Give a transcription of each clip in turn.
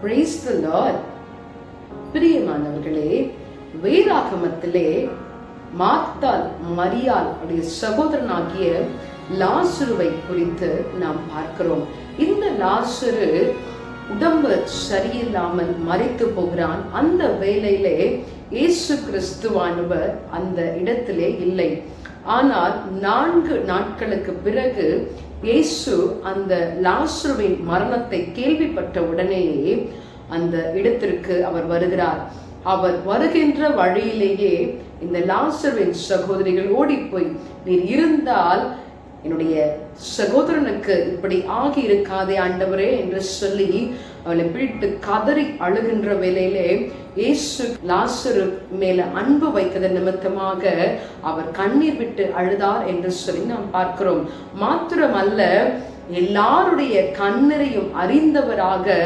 Praise the Lord. பிரியமானவர்களே, வேதாகமத்திலே மார்த்தாள் மரியாள் உடைய சகோதரனாகிய லாசருவை குறித்து நாம் பார்க்கிறோம். இந்த லாசரு உடம்பு சரியில்லாமல் மரித்து போகிறான். அந்த வேளையிலே இயேசு கிறிஸ்துவானவர் அந்த இடத்திலே இல்லை. ஆனால் 4 நாட்களுக்கு பிறகு இயேசு அந்த லாசருவின் மரணத்தை கேள்விப்பட்ட உடனேயே அந்த இடத்திற்கு அவர் வருகிறார். அவர் வருகின்ற வழியிலேயே இந்த லாசருவின் சகோதரிகள் ஓடி போய், நீர் இருந்தால் என்னுடைய சகோதரனுக்கு இப்படி ஆகி இருக்காதே ஆண்டவரே என்று சொல்லி அவளை பிடித்து கதறி அழுகின்ற வேளையிலே இயேசு லாசரு மேல அன்பு வைத்ததன் நிமித்தமாக அவர் கண்ணீர் விட்டு அழுதார் என்று சொல்லி நாம் பார்க்கிறோம். மாத்திரமல்ல, எல்லாருடைய கண்ணீரையும் அறிந்தவராக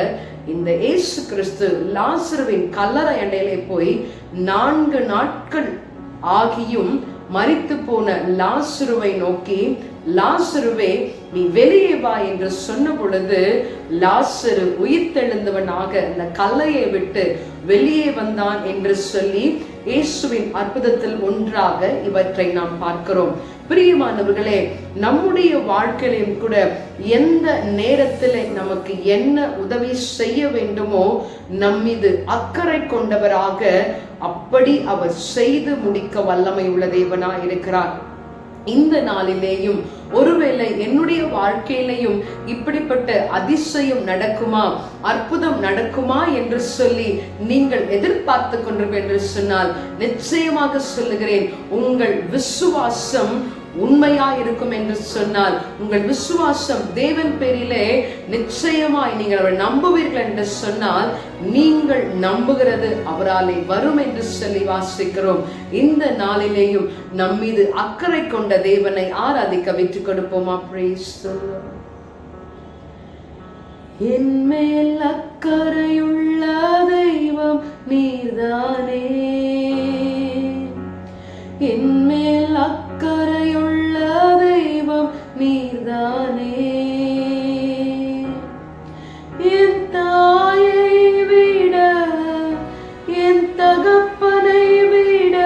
இந்த இயேசு கிறிஸ்து லாசருவின் கல்லறை அண்டையிலே போய் 4 நாட்கள் ஆகியும் மரித்து போன லாசருவை நோக்கி, லாசருவே நீ வெளியே வா என்று சொன்ன பொழுது லாசரு உயிர்த்தெழுந்தவனாக அந்த கல்லையை விட்டு வெளியே வந்தான் என்று சொல்லி இயேசுவின் அற்புதத்தில் ஒன்றாக இவற்றை நாம் பார்க்கிறோம். பிரியமானவர்களே, நம்முடைய வாழ்க்கையிலும் கூட எந்த நேரத்தில் நமக்கு என்ன உதவி செய்ய வேண்டுமோ நம்மீது அக்கறை கொண்டவராக அப்படி அவர் செய்து முடிக்க வல்லமை உள்ள தேவனாய் இருக்கிறார். இந்த நாளிலேயும் ஒருவேளை என்னுடைய வாழ்க்கையிலையும் இப்படிப்பட்ட அதிசயம் நடக்குமா, அற்புதம் நடக்குமா என்று சொல்லி நீங்கள் எதிர்பார்த்து கொண்டிருப்பீர்கள் என்று சொன்னால் நிச்சயமாக சொல்லுகிறேன், உங்கள் விசுவாசம் உண்மையா இருக்கும் என்று சொன்னால், உங்கள் விசுவாசம் தேவன் பேரிலே நிச்சயமாய் நீங்கள் அவரை நம்புவீர்கள் என்று சொன்னால், நீங்கள் நம்புகிறது அவராலே வரும் என்று சொல்லி வாசிக்கிறோம். இந்த நாளிலேயும் நம் மீது அக்கறை கொண்ட தேவனை ஆராதிக்க விட்டு கொடுப்போமா? Praise the Lord. என் மேல் அக்கறையுள்ள தெய்வம் நீர்தானே, என் மேல் அக்கறையுள்ள தெய்வம் நீர்தானே, என் தாயை விட என் தகப்பனை விட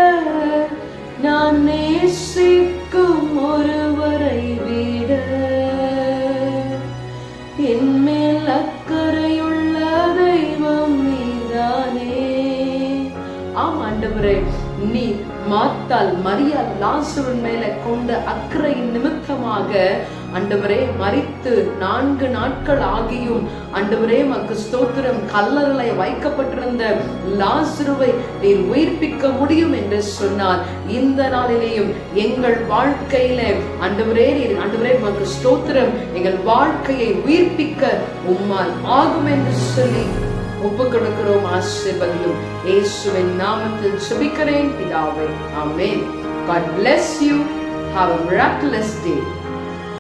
நான் நேசிக்கும் ஒருவரை விட என் மேல் அக்கறையுள்ள தெய்வம் நீர்தானே. ஆம் ஆண்டவரே, நீ மார்த்தாள் மரியாள் லாசருவின் மேல கொண்ட அக்கறையின் நிமித்தமாக ஆண்டவரே மரித்து 4 நாட்கள் ஆகியும் ஆண்டவரே மக்கு ஸ்தோத்திரம், கல்லறையிலே வைக்கப்பட்டிருந்த லாசருவை நீர் உயிர்ப்பிக்க முடியும் என்று சொன்னார். இந்த நாளிலேயும் எங்கள் வாழ்க்கையில ஆண்டவரே மக்கு ஸ்தோத்திரம், எங்கள் வாழ்க்கையை உயிர்ப்பிக்க உம்மால் ஆகும் என்று சொல்லி ஒப்பு கொடுக்கிறோம். ஆசீர்வதியும் இயேசுவின் நாமத்தில் ஜெபிக்கிறேன் பிதாவே, ஆமென். God bless you. Have a miraculous day.